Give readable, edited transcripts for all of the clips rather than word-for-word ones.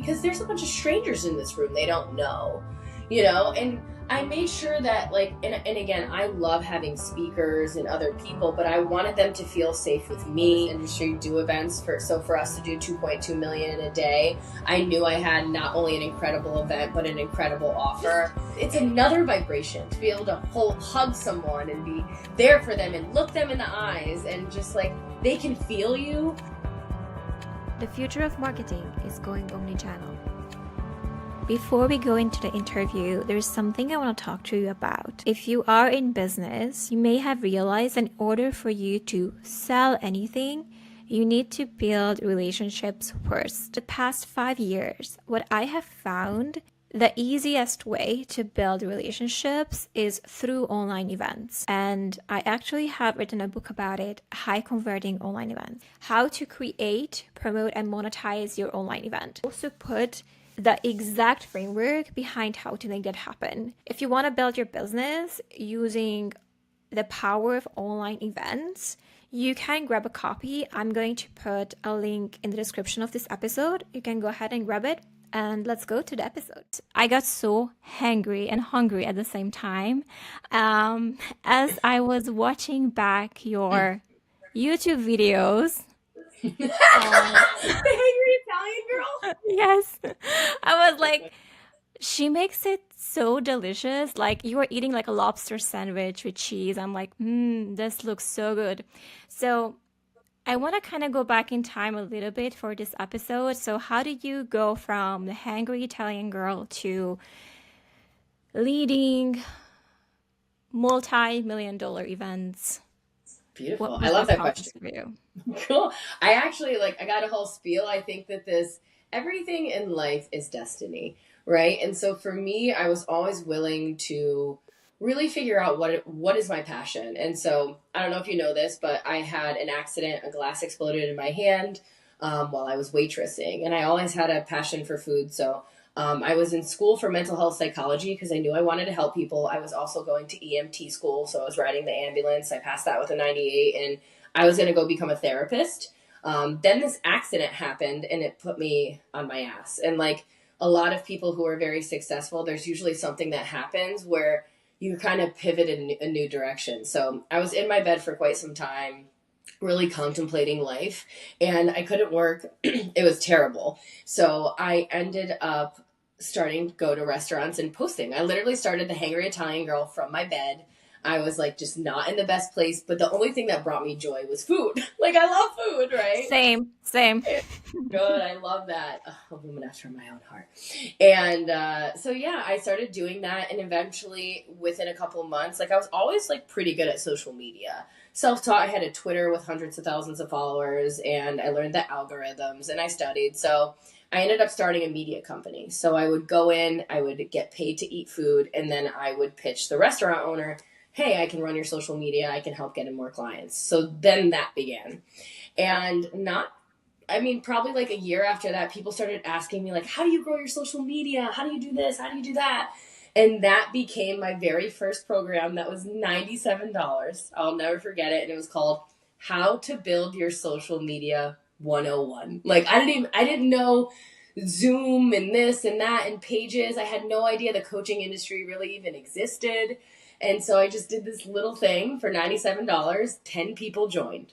because there's a bunch of strangers in this room they don't know, you know? And I made sure that like, and again, I love having speakers and other people, but I wanted them to feel safe with me. Industry do events for us to do 2.2 million in a day, I knew I had not only an incredible event, but an incredible offer. It's another vibration to be able to hug someone and be there for them and look them in the eyes and just like, they can feel you. The future of marketing is going omnichannel. Before we go into the interview, there's something I want to talk to you about. If you are in business, you may have realized in order for you to sell anything, you need to build relationships first. The past 5 years, what I have found, the easiest way to build relationships is through online events. And I actually have written a book about it, High Converting Online Events. How to create, promote, and monetize your online event. Also put the exact framework behind how to make that happen. If you want to build your business using the power of online events, you can grab a copy. I'm going to put a link in the description of this episode. You can go ahead and grab it, and let's go to the episode. I got so hangry and hungry at the same time. As I was watching back your YouTube videos, the hangry Italian girl? Yes. I was like, she makes it so delicious. Like you are eating like a lobster sandwich with cheese. I'm like, this looks so good. So I want to kind of go back in time a little bit for this episode. So how did you go from the hangry Italian girl to leading multi-million-dollar events? Beautiful. I love that question. For you? Cool. I actually I got a whole spiel. I think that everything in life is destiny, right? And so for me, I was always willing to really figure out what is my passion. And so I don't know if you know this, but I had an accident. A glass exploded in my hand while I was waitressing. And I always had a passion for food. So I was in school for mental health psychology because I knew I wanted to help people. I was also going to EMT school. So I was riding the ambulance. I passed that with a 98 and I was going to go become a therapist. Then this accident happened and it put me on my ass. And like a lot of people who are very successful, there's usually something that happens where you kind of pivot in a new direction. So I was in my bed for quite some time, really contemplating life, and I couldn't work. It was terrible. So I ended up starting to go to restaurants and posting. I literally started the Hangry Italian Girl from my bed. I was like just not in the best place, but the only thing that brought me joy was food. Like I love food, right? Same. Good. I love that. A woman after my own heart. And so yeah, I started doing that, and eventually within a couple of months, like I was always like pretty good at social media. Self-taught. I had a Twitter with hundreds of thousands of followers, and I learned the algorithms and I studied. So I ended up starting a media company. So I would go in, I would get paid to eat food, and then I would pitch the restaurant owner, hey, I can run your social media. I can help get in more clients. So then that began. And probably like a year after that, people started asking me like, how do you grow your social media? How do you do this? How do you do that? And that became my very first program. That was $97. I'll never forget it. And it was called How to Build Your Social Media 101. Like I didn't know Zoom and this and that and pages. I had no idea the coaching industry really even existed. And so I just did this little thing for $97. 10 people joined.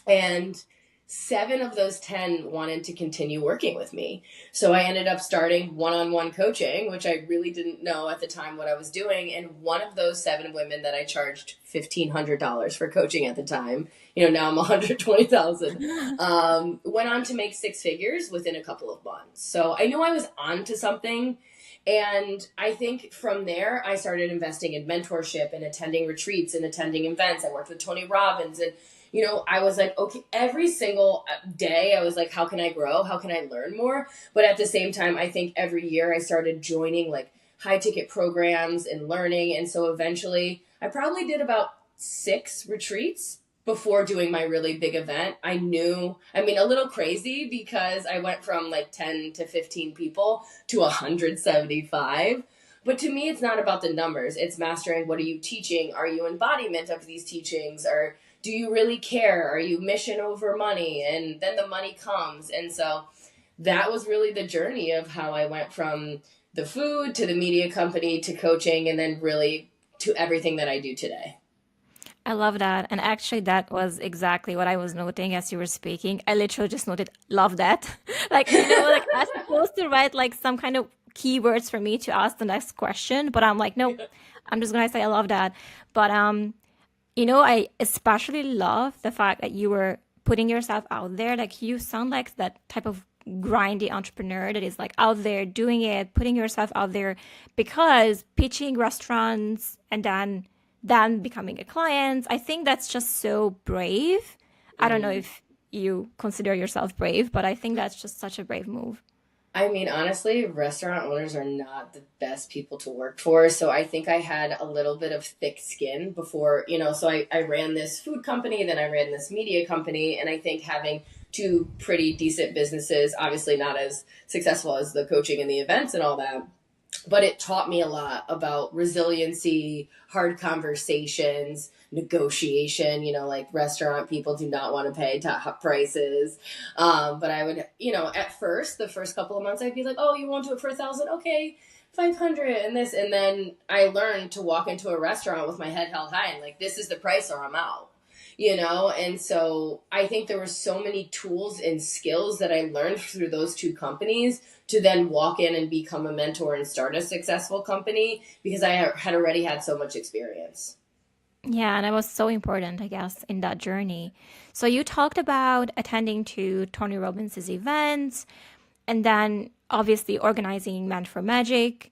And 7 of those 10 wanted to continue working with me. So I ended up starting one-on-one coaching, which I really didn't know at the time what I was doing. And one of those 7 women that I charged $1,500 for coaching at the time, now I'm $120,000, went on to make 6 figures within a couple of months. So I knew I was onto something. And I think from there, I started investing in mentorship and attending retreats and attending events. I worked with Tony Robbins and, I was like, okay, every single day I was like, how can I grow? How can I learn more? But at the same time, I think every year I started joining like high ticket programs and learning. And so eventually I probably did about 6 retreats before doing my really big event. A little crazy because I went from like 10 to 15 people to 175. But to me, it's not about the numbers. It's mastering what are you teaching? Are you embodiment of these teachings? Or do you really care? Are you mission over money? And then the money comes. And so that was really the journey of how I went from the food to the media company to coaching and then really to everything that I do today. I love that. And actually, that was exactly what I was noting as you were speaking. I literally just noted, love that. Like, like I was supposed to write like some kind of keywords for me to ask the next question, but I'm like, no, I'm just gonna say I love that. But I especially love the fact that you were putting yourself out there. Like you sound like that type of grindy entrepreneur that is like out there doing it, putting yourself out there because pitching restaurants and then becoming a client. I think that's just so brave. I don't know if you consider yourself brave, but I think that's just such a brave move. I mean, honestly, restaurant owners are not the best people to work for. So I think I had a little bit of thick skin before, so I ran this food company, then I ran this media company. And I think having two pretty decent businesses, obviously not as successful as the coaching and the events and all that, but it taught me a lot about resiliency, hard conversations, negotiation. Like restaurant people do not want to pay top prices. But I would, at first, the first couple of months, I'd be like, oh, you want to do it for 1,000? Okay, 500 and this. And then I learned to walk into a restaurant with my head held high and like, this is the price or I'm out. And so I think there were so many tools and skills that I learned through those two companies to then walk in and become a mentor and start a successful company because I had already had so much experience. Yeah, and it was so important, I guess, in that journey. So you talked about attending to Tony Robbins' events and then obviously organizing Meant for Magic.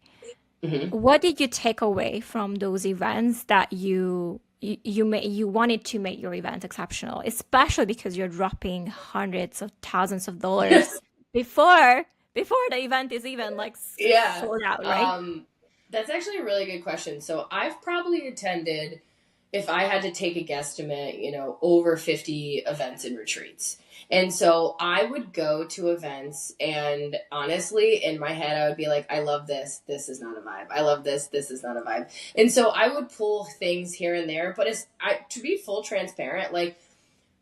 Mm-hmm. What did you take away from those events that you wanted to make your event exceptional, especially because you're dropping hundreds of thousands of dollars before the event is even like sold out, right? That's actually a really good question. So I've probably attended, if I had to take a guesstimate, over 50 events and retreats. And so I would go to events and honestly, in my head, I would be like, I love this. This is not a vibe. I love this. This is not a vibe. And so I would pull things here and there, but to be full transparent, like,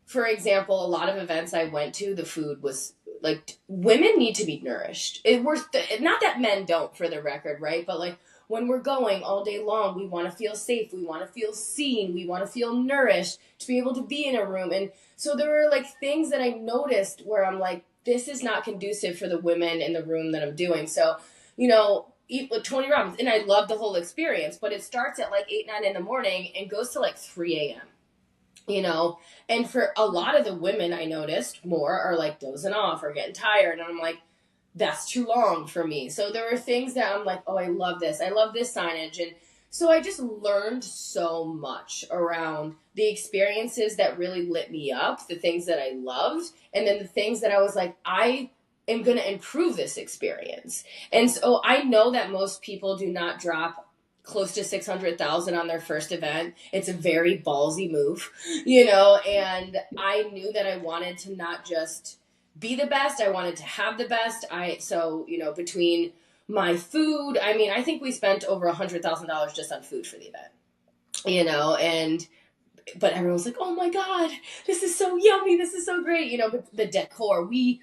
for example, a lot of events I went to, the food was like, women need to be nourished. Not that men don't, for the record, right? But like, when we're going all day long, we want to feel safe. We want to feel seen. We want to feel nourished to be able to be in a room. And so there were like things that I noticed where I'm like, this is not conducive for the women in the room that I'm doing. So, eat with Tony Robbins. And I love the whole experience, but it starts at like 8, 9 in the morning and goes to like 3 a.m. And for a lot of the women I noticed more are like dozing off or getting tired. And I'm like, that's too long for me. So there were things that I'm like, oh, I love this. I love this signage. And so I just learned so much around the experiences that really lit me up, the things that I loved, and then the things that I was like, I am going to improve this experience. And so I know that most people do not drop close to 600,000 on their first event. It's a very ballsy move, and I knew that I wanted to not just be the best. I wanted to have the best. Between my food, I think we spent over $100,000 just on food for the event, but everyone's like, oh my God, this is so yummy. This is so great. But the decor, we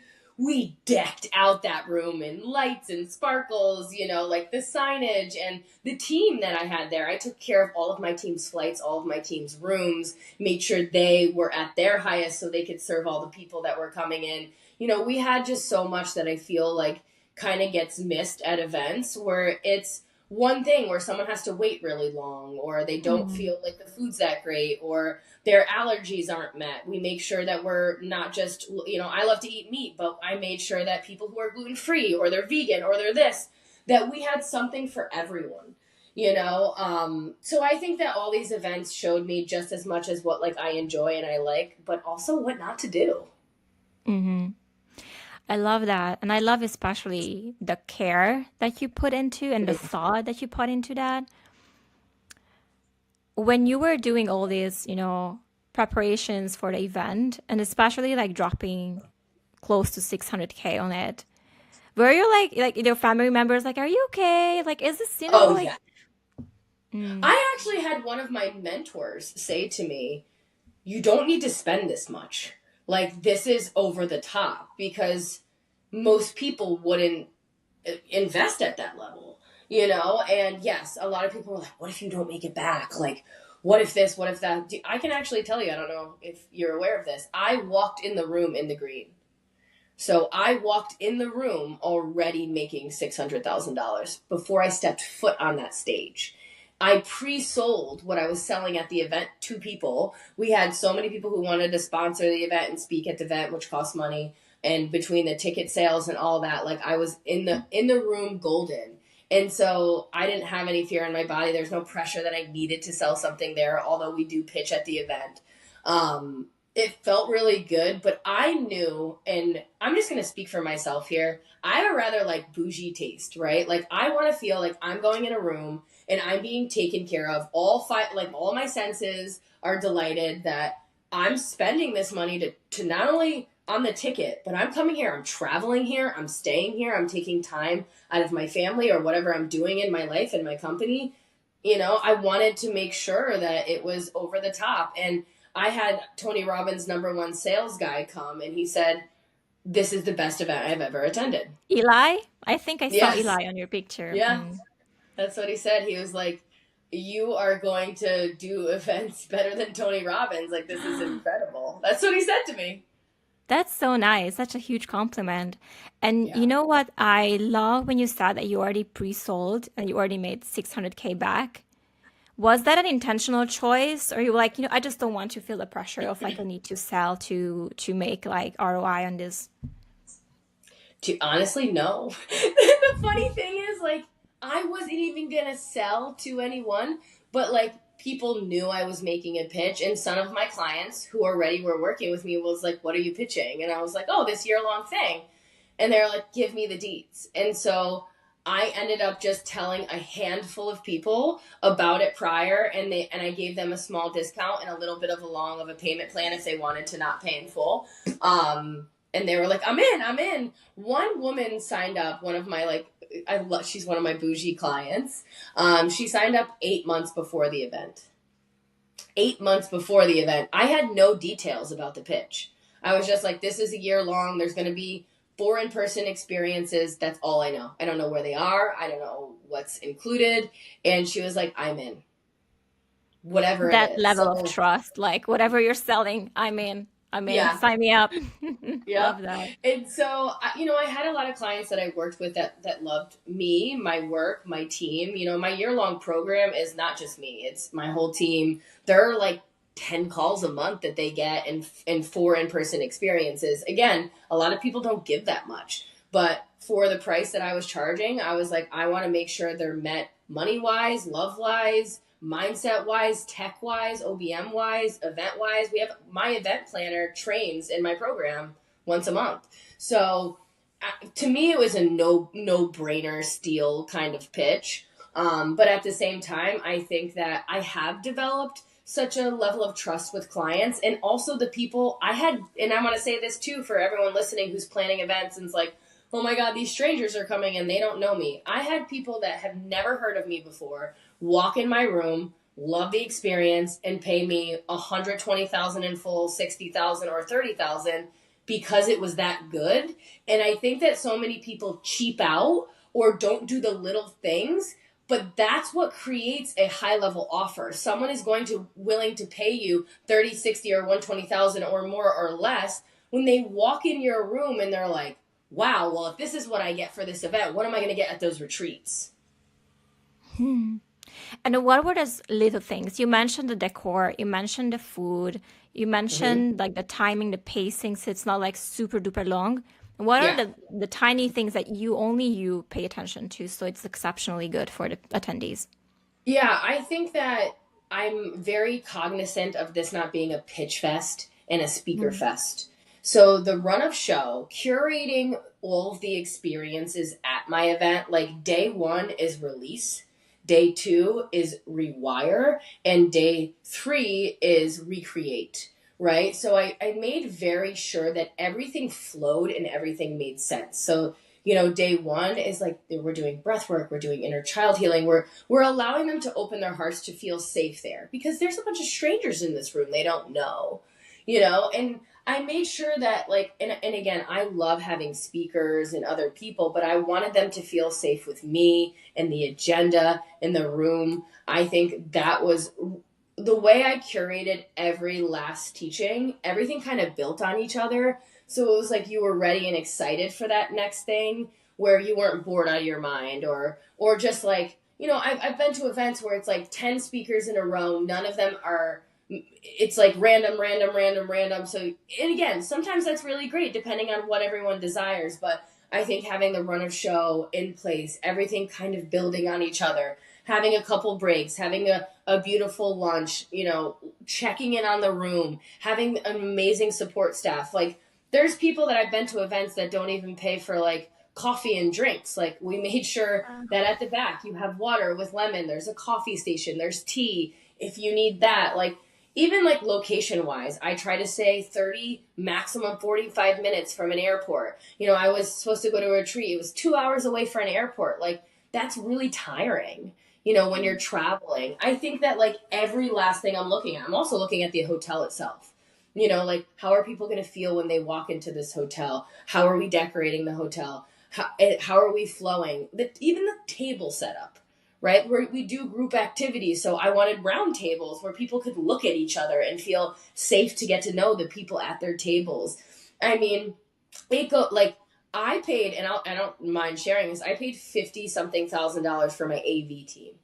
decked out that room in lights and sparkles, like the signage and the team that I had there. I took care of all of my team's flights, all of my team's rooms, made sure they were at their highest so they could serve all the people that were coming in. We had just so much that I feel like kind of gets missed at events where it's one thing where someone has to wait really long or they don't feel like the food's that great or their allergies aren't met. We make sure that we're not just, I love to eat meat, but I made sure that people who are gluten-free or they're vegan or they're this, that we had something for everyone, So I think that all these events showed me just as much as what like I enjoy and I like, but also what not to do. Mm-hmm. I love that. And I love especially the care that you put into and the thought that you put into that. When you were doing all these, preparations for the event and especially like dropping close to 600K on it, were you like family members like, are you okay? Like, is this, Yeah. I actually had one of my mentors say to me, you don't need to spend this much. Like, this is over the top because most people wouldn't invest at that level, you know? And yes, a lot of people were like, what if you don't make it back? Like, what if this, what if that? I can actually tell you, I don't know if you're aware of this. I walked in the room in the green. So I walked in the room already making $600,000 before I stepped foot on that stage. I pre-sold what I was selling at the event to people. We had so many people who wanted to sponsor the event and speak at the event, which cost money. And between the ticket sales and all that, like I was in the room golden. And so I didn't have any fear in my body. There's no pressure that I needed to sell something there, although we do pitch at the event. It felt really good, but I knew, and I'm just going to speak for myself here. I have a rather like bougie taste, right? Like I want to feel like I'm going in a room and I'm being taken care of. All my senses are delighted that I'm spending this money to not only on the ticket, but I'm coming here, I'm traveling here, I'm staying here, I'm taking time out of my family or whatever I'm doing in my life and my company. You know, I wanted to make sure that it was over the top. And I had Tony Robbins' #1 sales guy come and he said, this is the best event I've ever attended. Eli? I think I saw Yes. Eli on your picture. Yeah, that's what he said. He was like, you are going to do events better than Tony Robbins. Like, this is incredible. That's what he said to me. That's so nice. Such a huge compliment. And Yeah. you know what I love when you said that you already pre-sold and you already made 600K back? Was that an intentional choice, or you were like, I just don't want to feel the pressure of like I need to sell to make like ROI on this? Honestly, no. The funny thing is, like, I wasn't even gonna sell to anyone, but like people knew I was making a pitch, and some of my clients who already were working with me was like, what are you pitching? And I was like, oh, this year-long thing. And they're like, give me the deets. And so I ended up just telling a handful of people about it prior, and I gave them a small discount and a little bit of a payment plan if they wanted to not pay in full. And they were like, I'm in. One woman signed up, one of my she's one of my bougie clients. She signed up 8 months before the event. 8 months before the event. I had no details about the pitch. I was just like, this is a year long. There's going to be 4 in-person experiences. That's all I know. I don't know where they are. I don't know what's included. And she was like, I'm in. Whatever it is. That level of trust, like whatever you're selling, I'm in. Yeah. Sign me up. Yeah. Love that. And so, I had a lot of clients that I worked with that loved me, my work, my team. My year-long program is not just me. It's my whole team. There are like 10 calls a month that they get and 4 in-person experiences. Again, a lot of people don't give that much. But for the price that I was charging, I was like, I want to make sure they're met money-wise, love-wise, mindset-wise, tech-wise, OBM-wise, event-wise. We have my event planner trains in my program once a month. So to me, it was a no-brainer steal kind of pitch. But at the same time, I think that I have developed such a level of trust with clients, and also the people I had, and I want to say this too for everyone listening who's planning events and it's like, oh my God, these strangers are coming and they don't know me. I had people that have never heard of me before walk in my room, love the experience, and pay me $120,000 in full, $60,000 or $30,000 because it was that good. And I think that so many people cheap out or don't do the little things, but that's what creates a high level offer. Someone is willing to pay you 30, 60, or 120,000 or more or less when they walk in your room and they're like, wow, well, if this is what I get for this event, what am I going to get at those retreats? And what were those little things? You mentioned the decor, you mentioned the food, you mentioned like the timing, the pacing, so it's not like super duper long. What are the tiny things that you pay attention to so it's exceptionally good for the attendees? Yeah, I think that I'm very cognizant of this not being a pitch fest and a speaker fest. So the run of show, curating all of the experiences at my event, like day 1 is release, day 2 is rewire, and day 3 is recreate, right? So I made very sure that everything flowed and everything made sense. So, day 1 is like, we're doing breath work, we're doing inner child healing, we're allowing them to open their hearts to feel safe there because there's a bunch of strangers in this room they don't know, and I made sure that like, and again, I love having speakers and other people, but I wanted them to feel safe with me and the agenda in the room. I think that was the way I curated every last teaching. Everything kind of built on each other. So it was like you were ready and excited for that next thing, where you weren't bored out of your mind, or just like, I've been to events where it's like 10 speakers in a row. None of them are, it's like random, random, random, random. So, and again, sometimes that's really great depending on what everyone desires. But I think having the run of show in place, everything kind of building on each other, having a couple breaks, having a beautiful lunch, checking in on the room, having an amazing support staff. Like, there's people that I've been to events that don't even pay for like coffee and drinks. Like, we made sure that at the back you have water with lemon, there's a coffee station, there's tea if you need that. Like, even like location wise, I try to say 30, maximum 45 minutes from an airport. I was supposed to go to a retreat. It was 2 hours away from an airport. Like, that's really tiring, when you're traveling. I think that like every last thing I'm looking at, I'm also looking at the hotel itself. Like, how are people going to feel when they walk into this hotel? How are we decorating the hotel? How are we flowing? Even the table setup, right? Where we do group activities. So I wanted round tables where people could look at each other and feel safe to get to know the people at their tables. I mean, I paid, and I don't mind sharing this, I paid 50 something $1,000 for my AV team.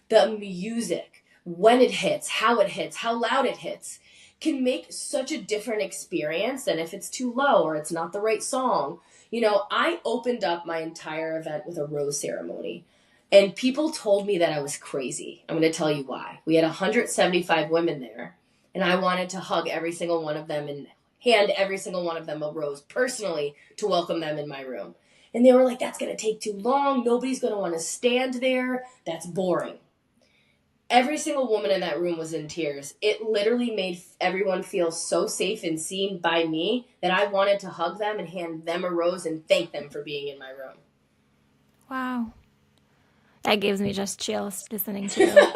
The music, when it hits, how loud it hits, can make such a different experience than if it's too low or it's not the right song. I opened up my entire event with a rose ceremony. And people told me that I was crazy. I'm going to tell you why. We had 175 women there, and I wanted to hug every single one of them and hand every single one of them a rose personally to welcome them in my room. And they were like, that's going to take too long. Nobody's going to want to stand there. That's boring. Every single woman in that room was in tears. It literally made everyone feel so safe and seen by me that I wanted to hug them and hand them a rose and thank them for being in my room. Wow. That gives me just chills listening to you.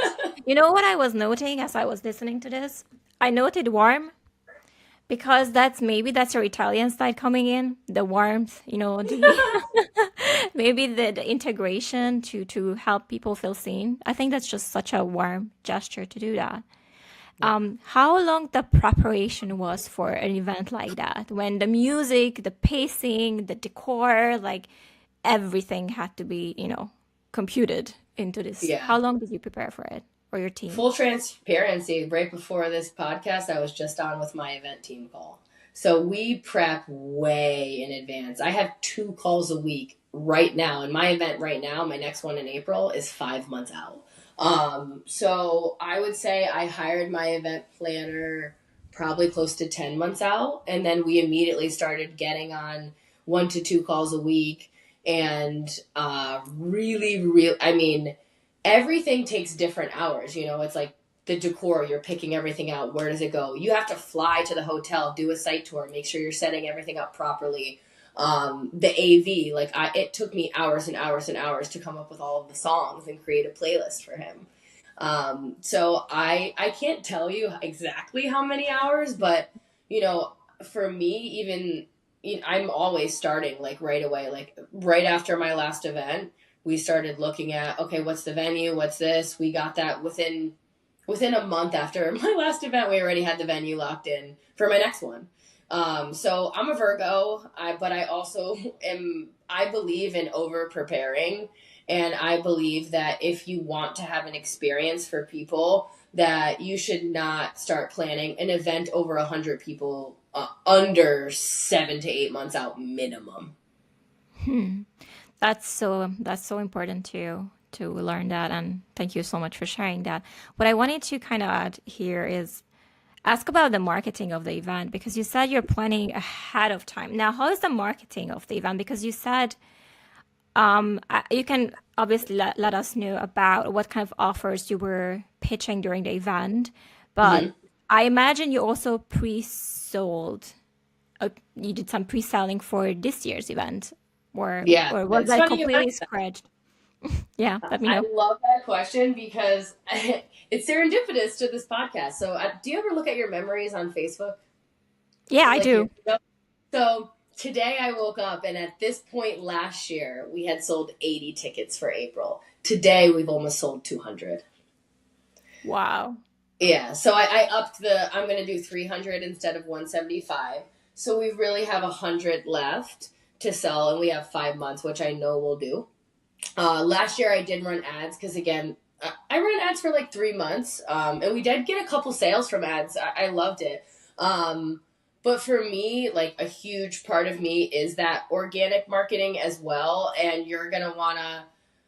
You know what I was noting as I was listening to this? I noted warm, because that's your Italian side coming in, the warmth, maybe the integration to help people feel seen. I think that's just such a warm gesture to do that. How long the preparation was for an event like that, when the music, the pacing, the decor, like everything had to be, computed into this. Yeah. How long did you prepare for it, or your team? Full transparency, right before this podcast, I was just on with my event team call. So we prep way in advance. I have 2 calls a week right now. And my event right now, my next one in April, is 5 months out. So I would say I hired my event planner probably close to 10 months out. And then we immediately started getting on 1 to 2 calls a week. And everything takes different hours. It's like the decor, you're picking everything out. Where does it go? You have to fly to the hotel, do a site tour, make sure you're setting everything up properly. The AV, it took me hours and hours and hours to come up with all of the songs and create a playlist for him. So I can't tell you exactly how many hours, but, for me, even, I'm always starting right away, right after my last event. We started looking at, okay, what's the venue? What's this? We got that within a month after my last event. We already had the venue locked in for my next one. So I'm a Virgo, but I also I believe in over preparing. And I believe that if you want to have an experience for people, that you should not start planning an event over 100 people under 7 to 8 months out minimum. That's so important to learn that, and thank you so much for sharing that. What I wanted to kind of add here is ask about the marketing of the event, because you said you're planning ahead of time. Now, how is the marketing of the event? Because you said you can obviously let us know about what kind of offers you were pitching during the event, but I imagine you also pre-sold. You did some pre-selling for this year's event. Or was that completely scratched? Yeah, let me know. I love that question because it's serendipitous to this podcast. So do you ever look at your memories on Facebook? Yeah, I do. So today I woke up, and at this point last year, we had sold 80 tickets for April. Today we've almost sold 200. Wow. Yeah, so I upped I'm going to do 300 instead of 175. So we really have 100 left to sell, and we have 5 months, which I know we'll do. Last year I did run ads because, again, I ran ads for like 3 months, and we did get a couple sales from ads. I loved it. But for me, like, a huge part of me is that organic marketing as well. And you're going to want to,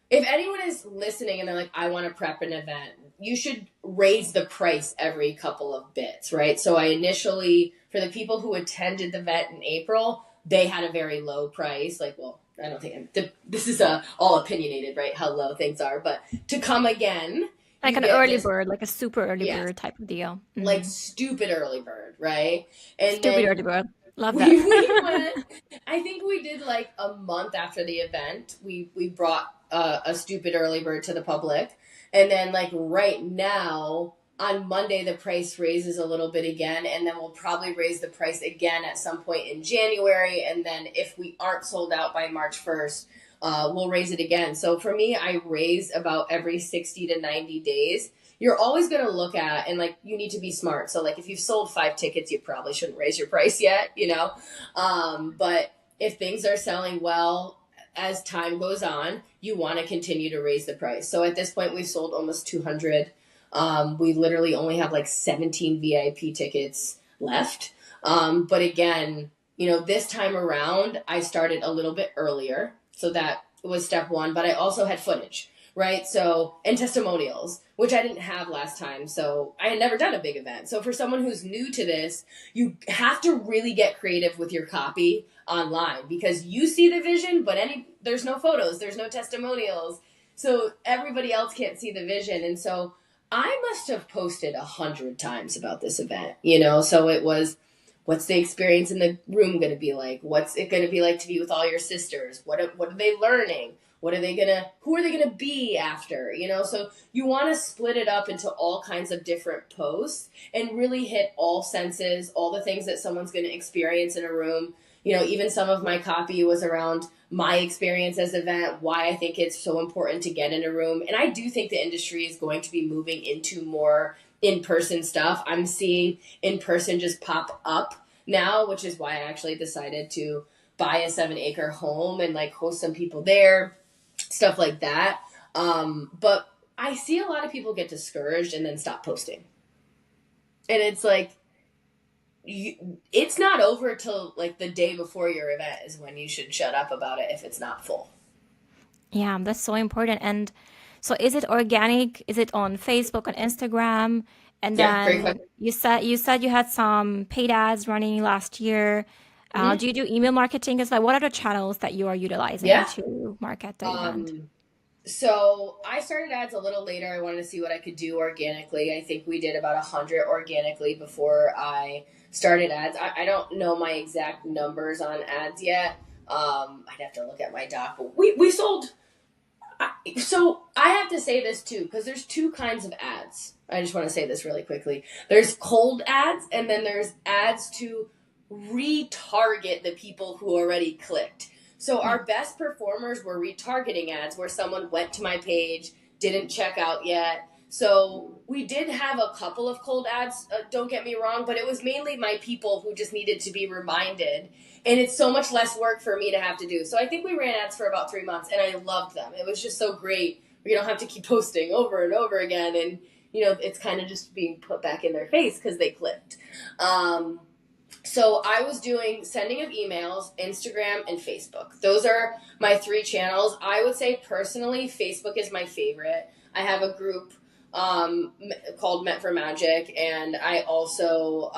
if anyone is listening and they're like, I want to prep an event, you should raise the price every couple of bits, right? So I initially, for the people who attended the event in April, they had a very low price. Like, well, I don't think this is all opinionated, right? How low things are. But to come again, Like an early bird, like a super early bird type of deal. Like stupid early bird, right? And stupid early bird. Love that. We went, I think we did like a month after the event. We brought a stupid early bird to the public. And then like right now, on Monday, the price raises a little bit again. And then we'll probably raise the price again at some point in January. And then if we aren't sold out by March 1st, we'll raise it again. So for me, I raise about every 60 to 90 days. You're always going to look at, and like, you need to be smart. So like, if you've sold 5 tickets, you probably shouldn't raise your price yet, you know? But if things are selling well as time goes on, you want to continue to raise the price. So at this point, we've sold almost 200. We literally only have like 17 VIP tickets left. But again, you know, this time around, I started a little bit earlier. So that was step one, but I also had footage, right? So, and testimonials, which I didn't have last time. So I had never done a big event. So for someone who's new to this, you have to really get creative with your copy online, because you see the vision, but there's no photos, there's no testimonials. So everybody else can't see the vision. And so I must have posted 100 times about this event, you know? So it was, what's the experience in the room going to be like? What's it going to be like to be with all your sisters? What are they learning? Who are they going to be after? You know, so you want to split it up into all kinds of different posts and really hit all senses, all the things that someone's going to experience in a room. You know, even some of my copy was around my experience as an event, why I think it's so important to get in a room. And I do think the industry is going to be moving into more in-person stuff. I'm seeing in-person just pop up now, which is why I actually decided to buy a 7-acre home and like host some people there, stuff like that. But I see a lot of people get discouraged and then stop posting. And it's like, it's not over till like the day before your event is when you should shut up about it if it's not full. Yeah, that's so important. And so is it organic? Is it on Facebook, on Instagram? And then you said you had some paid ads running last year. Do you do email marketing as well? What are the channels that you are utilizing to market the event? So I started ads a little later. I wanted to see what I could do organically. I think we did about 100 organically before I started ads. I don't know my exact numbers on ads yet. I'd have to look at my doc. But we sold. So I have to say this too, because there's 2 kinds of ads. I just want to say this really quickly. There's cold ads, and then there's ads to retarget the people who already clicked. So our best performers were retargeting ads, where someone went to my page, didn't check out yet. So we did have a couple of cold ads, don't get me wrong, but it was mainly my people who just needed to be reminded. And it's so much less work for me to have to do. So I think we ran ads for about 3 months, and I loved them. It was just so great. You don't have to keep posting over and over again. And, you know, it's kind of just being put back in their face because they clicked. So I was doing sending of emails, Instagram, and Facebook. Those are my 3 channels. I would say personally, Facebook is my favorite. I have a group called Met for Magic, and I also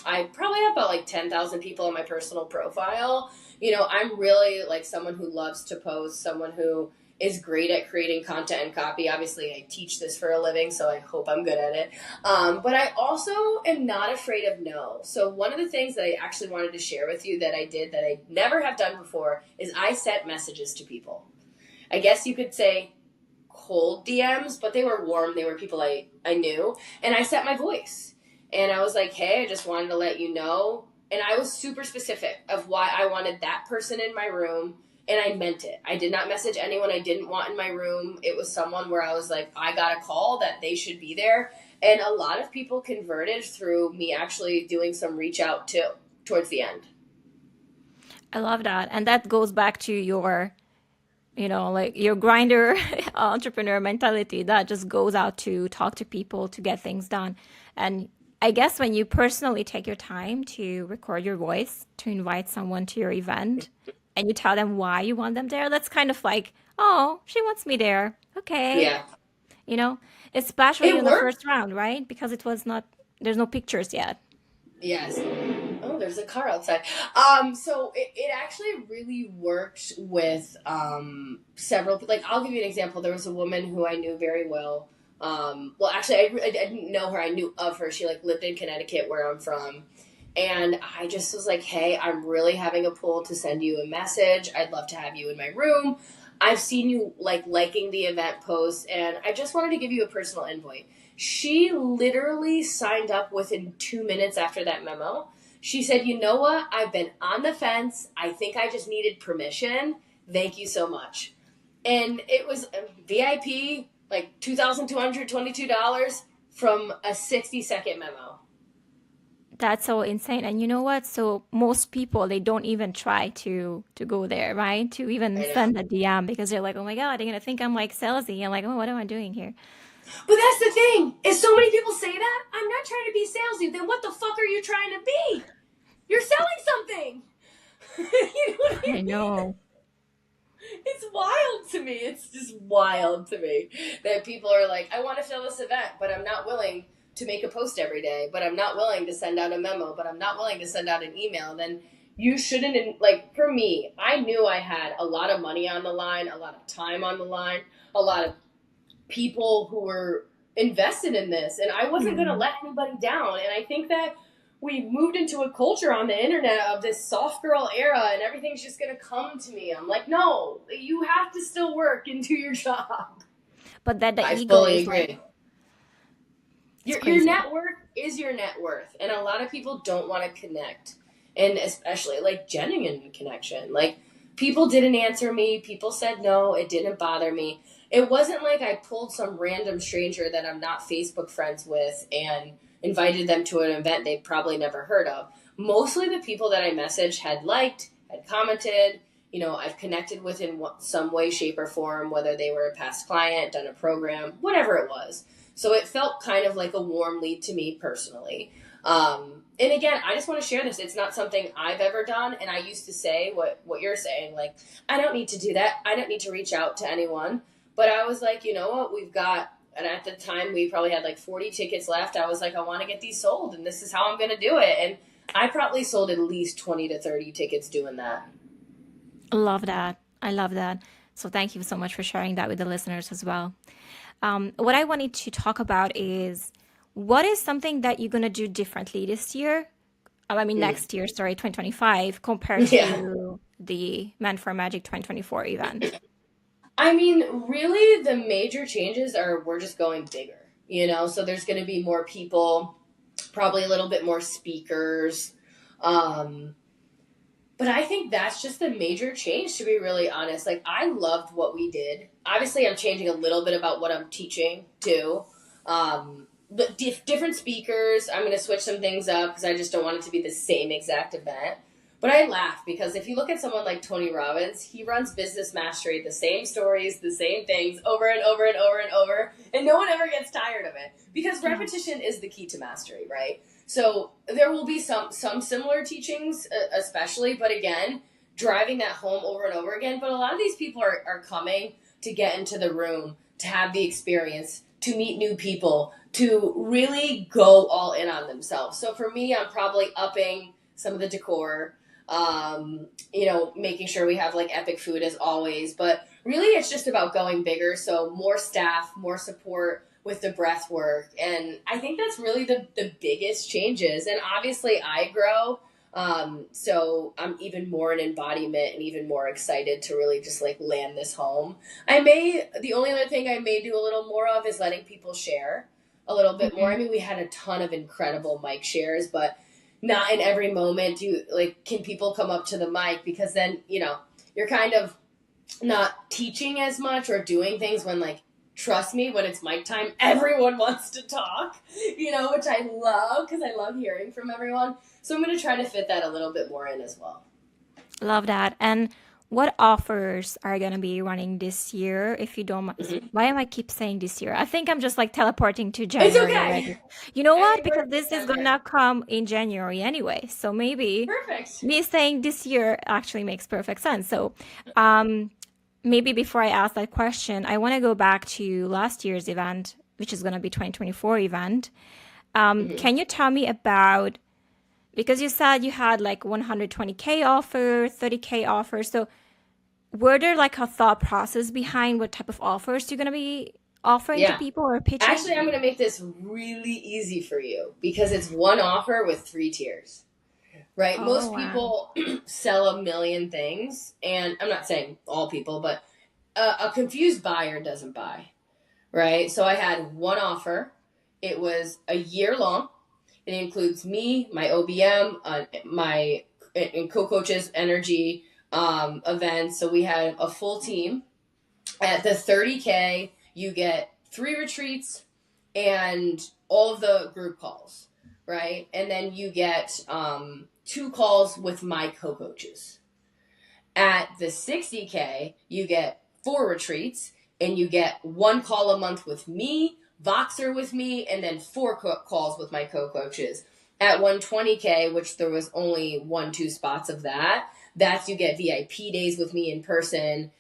I probably have about like 10,000 people on my personal profile. You know, I'm really like someone who loves to post, someone who is great at creating content and copy. Obviously, I teach this for a living, so I hope I'm good at it. But I also am not afraid of no. So one of the things that I actually wanted to share with you that I did that I never have done before is I sent messages to people. I guess you could say cold DMs, but they were warm. They were people I knew. And I set my voice. And I was like, hey, I just wanted to let you know. And I was super specific of why I wanted that person in my room. And I meant it. I did not message anyone I didn't want in my room. It was someone where I was like, I got a call that they should be there. And a lot of people converted through me actually doing some reach out towards the end. I love that. And that goes back to your, like your grinder entrepreneur mentality that just goes out to talk to people to get things done. And I guess when you personally take your time to record your voice, to invite someone to your event, and you tell them why you want them there, that's kind of like, oh, she wants me there. Okay. Yeah. You know, especially It in the worked. first round, right? Because it was not, there's no pictures yet. Yes. Oh, there's a car outside. So it actually really worked with several. Like, I'll give you an example. There was a woman who I knew very well. Well, actually, I didn't know her. I knew of her. She like lived in Connecticut, where I'm from. And I just was like, hey, I'm really having a pull to send you a message. I'd love to have you in my room. I've seen you like liking the event posts, and I just wanted to give you a personal invite. She literally signed up within 2 minutes after that memo. She said, you know what? I've been on the fence. I think I just needed permission. Thank you so much. And it was a VIP, like $2,222 from a 60-second memo. That's so insane. And you know what? So most people, they don't even try to go there, right? To even send a DM because they're like, oh my God, they're going to think I'm like salesy. I'm like, oh, what am I doing here? But that's the thing, is so many people say that. I'm not trying to be salesy. Then what the fuck are you trying to be? You're selling something. You know what I mean? I know. It's wild to me. It's just wild to me that people are like, I want to fill this event, but I'm not willing to make a post every day, but I'm not willing to send out a memo, but I'm not willing to send out an email. Then you shouldn't, like, for me, I knew I had a lot of money on the line, a lot of time on the line, a lot of people who were invested in this, and I wasn't going to let anybody down. And I think that we moved into a culture on the internet of this soft girl era, and everything's just going to come to me. I'm like, no, you have to still work and do your job. But that the I ego fully is agree. like, Your net worth is your net worth, and a lot of people don't want to connect, and especially like genuine connection. Like, people didn't answer me, people said no, it didn't bother me. It wasn't like I pulled some random stranger that I'm not Facebook friends with and invited them to an event they've probably never heard of. Mostly the people that I messaged had liked, had commented, I've connected with in some way, shape, or form, whether they were a past client, done a program, whatever it was. So it felt kind of like a warm lead to me personally. And again, I just want to share this. It's not something I've ever done. And I used to say what you're saying, like, I don't need to do that. I don't need to reach out to anyone. But I was like, you know what, and at the time we probably had like 40 tickets left. I was like, I want to get these sold, and this is how I'm going to do it. And I probably sold at least 20 to 30 tickets doing that. I love that. I love that. So thank you so much for sharing that with the listeners as well. What I wanted to talk about is, what is something that you're going to do differently this year? Next year, 2025, compared to the Men for Magic 2024 event. I mean, really, the major changes are we're just going bigger, so there's going to be more people, probably a little bit more speakers. But I think that's just the major change, to be really honest. Like, I loved what we did. Obviously, I'm changing a little bit about what I'm teaching, too. But different speakers. I'm going to switch some things up because I just don't want it to be the same exact event. But I laugh because if you look at someone like Tony Robbins, he runs Business Mastery, the same stories, the same things over and over and over and over, and no one ever gets tired of it because repetition is the key to mastery, right? So there will be some similar teachings, especially, but again, driving that home over and over again. But a lot of these people are coming to get into the room, to have the experience, to meet new people, to really go all in on themselves. So for me, I'm probably upping some of the decor, making sure we have like epic food as always, but really it's just about going bigger. So more staff, more support with the breath work. And I think that's really the biggest changes. And obviously I grow. So I'm even more in embodiment and even more excited to really just like land this home. The only other thing I may do a little more of is letting people share. a little bit more. I Mhm. mean, we had a ton of incredible mic shares, but not in every moment can people come up to the mic, because then, you're kind of not teaching as much or doing things when, like, trust me, when it's mic time, everyone wants to talk, which I love because I love hearing from everyone. So I'm going to try to fit that a little bit more in as well. Love that. And what offers are going to be running this year? If you don't mind, Mm-hmm. why am I keep saying this year? I think I'm just like teleporting to It's January okay. already. You know what? Hey, Because we're in this is December. gonna come in January anyway. So maybe Perfect. me saying this year actually makes perfect sense. So, um, maybe before I ask that question, I want to go back to last year's event, which is going to be 2024 event. Mm-hmm. Can you tell me about, because you said you had like 120K offer, 30K offer. So were there like a thought process behind what type of offers you're going to be offering to Yeah. people or pitching? Actually, I'm going to make this really easy for you because it's one offer with 3 tiers, right? Oh, Most wow. people sell a million things, and I'm not saying all people, but a confused buyer doesn't buy, right? So I had one offer. It was a year long. It includes me, my OBM, my and co-coaches, energy events. So we had a full team. At the 30K, you get 3 retreats and all of the group calls, right? And then you get 2 calls with my co-coaches. At the 60K, you get 4 retreats and you get 1 call a month with me, Voxer with me, and then 4 calls with my co-coaches. At 120K, which there was only 1-2 spots of that's you get VIP days with me in person,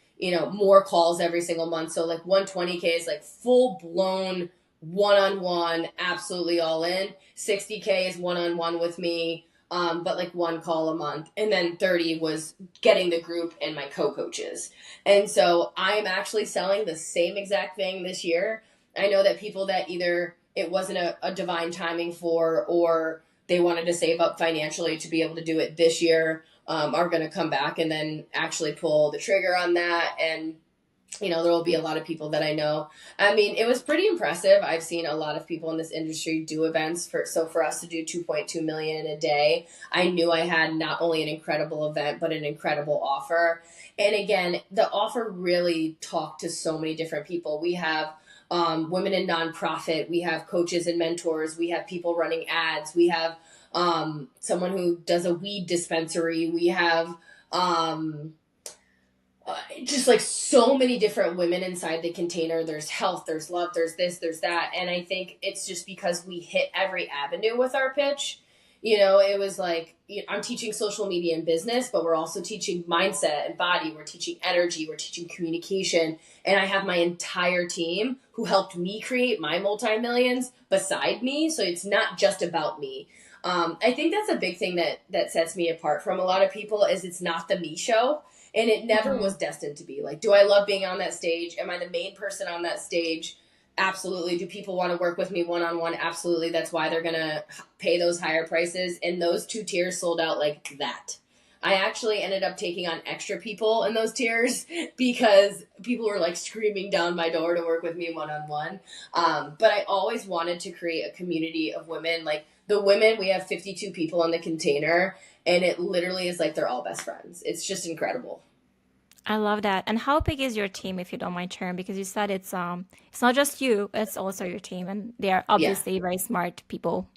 more calls every single month. So like 120K is like full blown one-on-one, absolutely all in. 60K is one-on-one with me, but like 1 call a month. And then 30 was getting the group and my co-coaches. And so I'm actually selling the same exact thing this year. I know that people that either it wasn't a divine timing for, or they wanted to save up financially to be able to do it this year, are going to come back and then actually pull the trigger on that. And there will be a lot of people that I know. I mean, it was pretty impressive. I've seen a lot of people in this industry do events for us to do 2.2 million in a day. I knew I had not only an incredible event, but an incredible offer. And again, the offer really talked to so many different people. We have women in nonprofit, we have coaches and mentors, we have people running ads, we have someone who does a weed dispensary, we have just like so many different women inside the container. There's health, there's love, there's this, there's that. And I think it's just because we hit every avenue with our pitch. It was like, I'm teaching social media and business, but we're also teaching mindset and body. We're teaching energy. We're teaching communication. And I have my entire team who helped me create my multi-millions beside me. So it's not just about me. I think that's a big thing that sets me apart from a lot of people is it's not the me show. And it never was destined to be. Like, do I love being on that stage? Am I the main person on that stage? Absolutely. Do people want to work with me one-on-one? Absolutely. That's why they're going to pay those higher prices. And those 2 tiers sold out like that. I actually ended up taking on extra people in those tiers because people were like screaming down my door to work with me one-on-one. But I always wanted to create a community of women. Like the women, we have 52 people on the container, and it literally is like they're all best friends. It's just incredible. I love that. And how big is your team, if you don't mind sharing? Because you said it's not just you, it's also your team, and they are Yeah. obviously very smart people.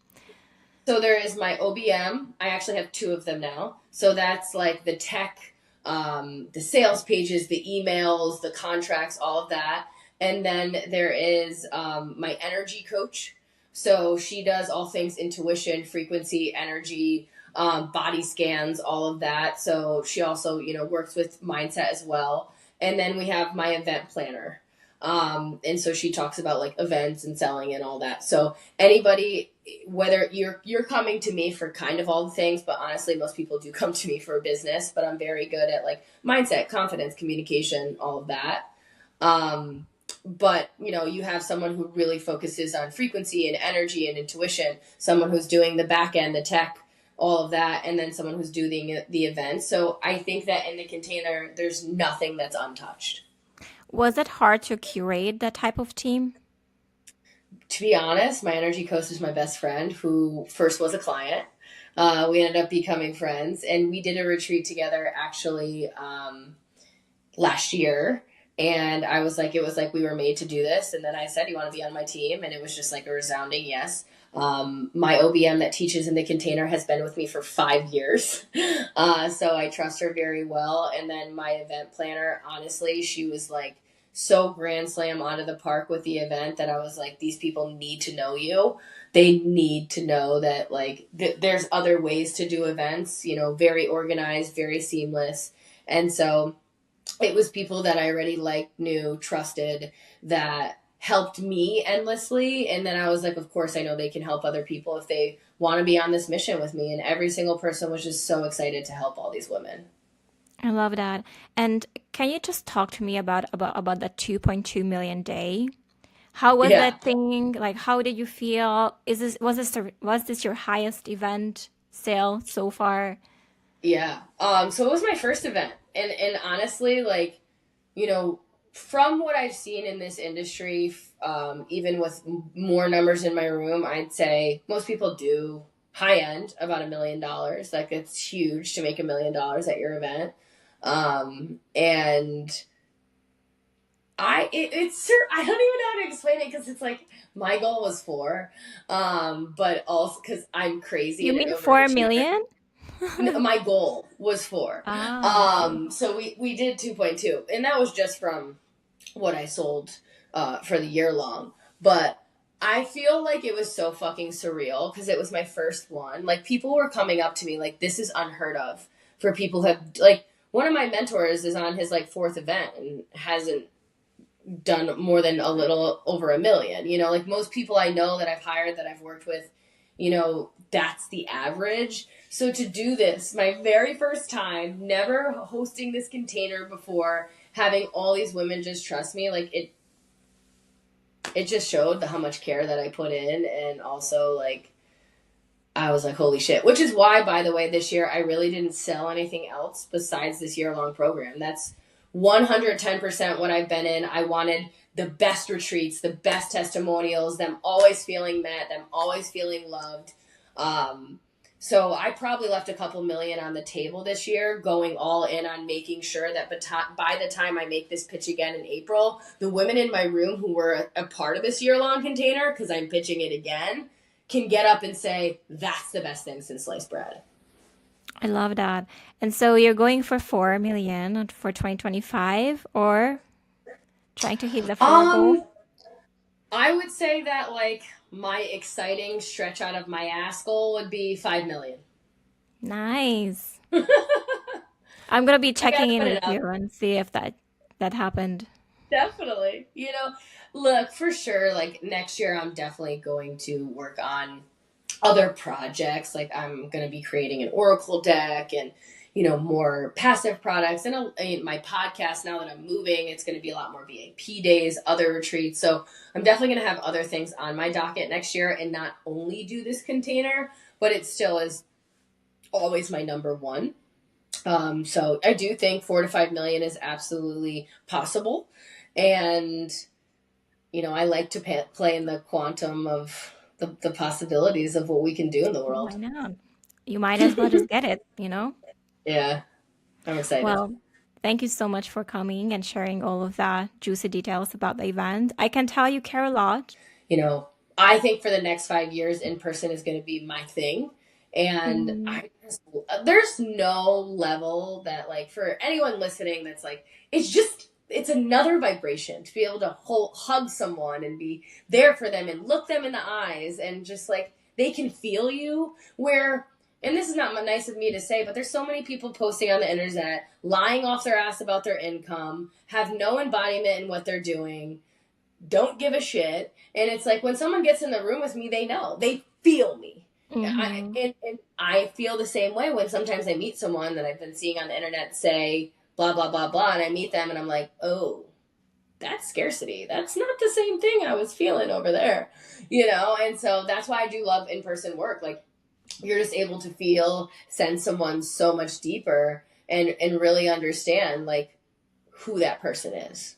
So there is my OBM. I actually have 2 of them now. So that's like the tech, the sales pages, the emails, the contracts, all of that. And then there is my energy coach. So she does all things intuition, frequency, energy, body scans, all of that. So she also, works with mindset as well. And then we have my event planner. And so she talks about like events and selling and all that. So anybody, whether you're coming to me for kind of all the things, but honestly, most people do come to me for a business, but I'm very good at like mindset, confidence, communication, all of that. But you have someone who really focuses on frequency and energy and intuition, someone who's doing the back end, the tech, all of that, and then someone who's doing the events. So I think that in the container, there's nothing that's untouched. Was it hard to curate that type of team? to be honest, my energy coach is my best friend who first was a client. We ended up becoming friends, and we did a retreat together actually last year. And I was like, it was like we were made to do this. And then I said, you want to be on my team? And it was just like a resounding yes. My OBM that teaches in the container has been with me for 5 years. So I trust her very well. And then my event planner, honestly, she was like so grand slam out of the park with the event that I was like, these people need to know you. They need to know that like there's other ways to do events, you know, very organized, very seamless. And so it was people that I already liked, knew, trusted, that helped me endlessly. And then I was like, of course, I know they can help other people if they want to be on this mission with me. And every single person was just so excited to help all these women. I love that. And can you just talk to me about that 2.2 million day? How was Yeah. that thing? Like, how did you feel? Was this your highest event sale so far? Yeah. So it was my first event. And honestly, like, you know, from what I've seen in this industry, even with more numbers in my room, I'd say most people do high end about $1 million. Like it's huge to make $1 million at your event. And I don't even know how to explain it because it's like my goal was 4, but also because I'm crazy You and an mean 4 overachiever. million? My goal was 4. Okay. So we did 2.2, and that was just from what I sold for the year long. But I feel like it was so fucking surreal because it was my first one. Like people were coming up to me like this is unheard of for people who have like one of my mentors is on his like 4th event and hasn't done more than a little over $1 million. You know, like most people I know that I've hired that I've worked with, you know, that's the average. So to do this, my very first time, never hosting this container before, having all these women just trust me, like it just showed how much care that I put in. And also like I was like, holy shit. Which is why, by the way, this year I really didn't sell anything else besides this year-long program. That's 110% what I've been in. I wanted the best retreats, the best testimonials, them always feeling met, them always feeling loved. So I probably left a couple million on the table this year, going all in on making sure that by the time I make this pitch again in April, the women in my room who were a part of this year-long container, because I'm pitching it again, can get up and say, that's the best thing since sliced bread. I love that. And so you're going for 4 million for 2025 or trying to hit the 4 goal? I would say that like my exciting stretch out of my ass goal would be 5 million. Nice. I'm gonna be I gotta checking in put it with up. you and see if that happened. Definitely. You know, look, for sure, like next year I'm definitely going to work on other projects. Like I'm going to be creating an Oracle deck and, you know, more passive products and my podcast. Now that I'm moving, it's going to be a lot more VIP days, other retreats. So I'm definitely going to have other things on my docket next year and not only do this container, but it still is always my number one. So I do think 4 to 5 million is absolutely possible. And, you know, I like to play in the quantum of the possibilities of what we can do in the Why world. not? You might as well just get it, you know? Yeah, I'm excited. Well, thank you so much for coming and sharing all of that juicy details about the event. I can tell you care a lot. You know, I think for the next 5 years, in person is going to be my thing. And Mm, there's no level that, like, for anyone listening, that's like, it's another vibration to be able to hug someone and be there for them and look them in the eyes and just like they can feel you. And this is not nice of me to say, but there's so many people posting on the internet, lying off their ass about their income, have no embodiment in what they're doing, don't give a shit. And it's like when someone gets in the room with me, they know, they feel me. mm-hmm. And I feel the same way when sometimes I meet someone that I've been seeing on the internet say blah, blah, blah, blah. And I meet them and I'm like, oh, that's scarcity. That's not the same thing I was feeling over there, you know? And so that's why I do love in-person work. Like you're just able to sense someone so much deeper and really understand like who that person is.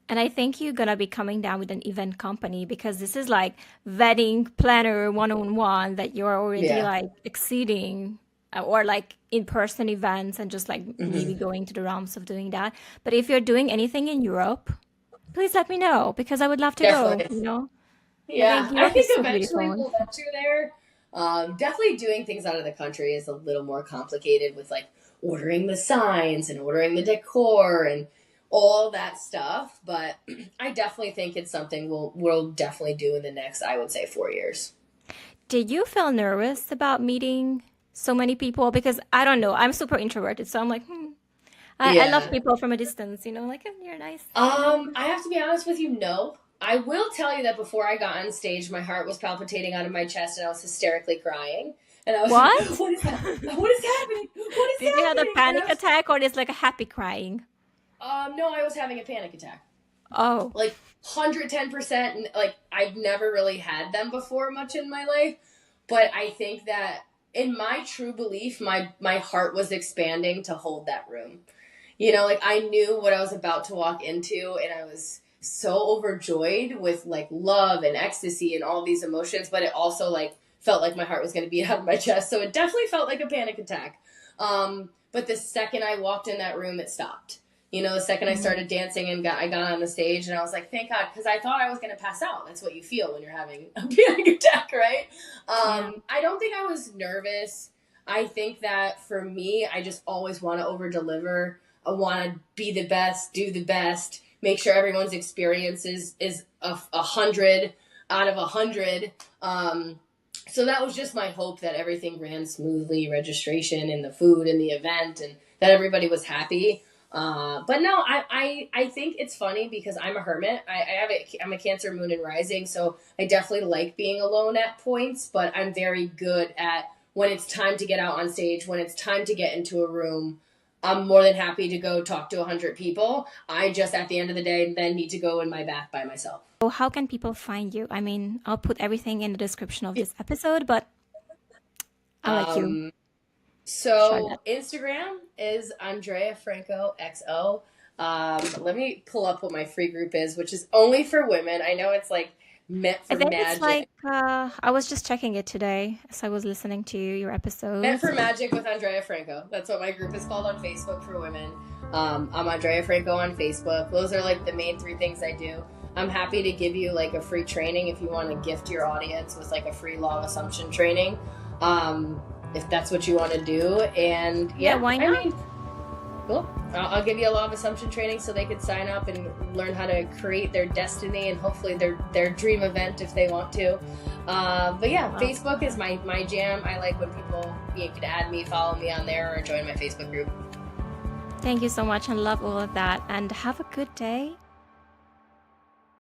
And I think you're gonna be coming down with an event company because this is like wedding planner 101 that you're already Yeah. like exceeding, or like in-person events and just like maybe Hmm. going to the realms of doing that. But if you're doing anything in Europe, please let me know because I would love to go, Definitely. you know? I think Yeah, I Europe think is so eventually beautiful. we'll venture there. Definitely doing things out of the country is a little more complicated with like ordering the signs and ordering the decor and all that stuff. But I definitely think it's something we'll definitely do in the next, I would say, 4 years. Did you feel nervous about meeting so many people? Because I don't know, I'm super introverted, so I'm like, I love Yeah. people from a distance, you know, like, "Oh, you're nice, you're nice." I have to be honest with you, no. I will tell you that before I got on stage, my heart was palpitating out of my chest and I was hysterically crying. And I was like, What? what is that? What is happening? What is Did you have a happening? And I panic was, attack or just like a happy crying? no, I was having a panic attack. Oh, Like 110%. And like, I've never really had them before much in my life. But I think that in my true belief, my heart was expanding to hold that room. Like I knew what I was about to walk into, and I was so overjoyed with like love and ecstasy and all these emotions, but it also like felt like my heart was going to beat out of my chest. So it definitely felt like a panic attack. But the second I walked in that room, it stopped. The second I mm, started dancing and I got on the stage, and I was like, thank God, because I thought I was going to pass out. That's what you feel when you're having a panic attack, right? yeah. I don't think I was nervous. I think that for me, I just always want to over deliver. I want to be the best, do the best, make sure everyone's experience is 100 out of 100. So that was just my hope that everything ran smoothly, registration and the food and the event, and that everybody was happy. But no, I think it's funny because I'm a hermit. I'm a Cancer moon and rising, so I definitely like being alone at points, but I'm very good at when it's time to get out on stage, when it's time to get into a room. I'm more than happy to go talk to 100 people. I just, at the end of the day, then need to go in my bath by myself. So how can people find you? I mean, I'll put everything in the description of this episode, but I'll let you Um, share that. so Instagram is Andrea Franco XO. Let me pull up what my free group is, which is only for women. I know it's like meant I for think it's magic. like I was just checking it today as I was listening to your Meant episodes. for Magic with Andrea Franco. That's what my group is called on Facebook for women. I'm Andrea Franco on Facebook. Those are like the main three things I do. I'm happy to give you like a free training if you want to gift your audience with like a free law of assumption training. If that's what you want to do. And Yeah, yeah, why I not? mean, cool. I'll give you a law of assumption training so they could sign up and learn how to create their destiny and hopefully their dream event if they want to. But yeah, Well, Facebook is my jam. I like when people, you could add me, follow me on there, or join my Facebook group. thank you so much and love all of that and have a good day.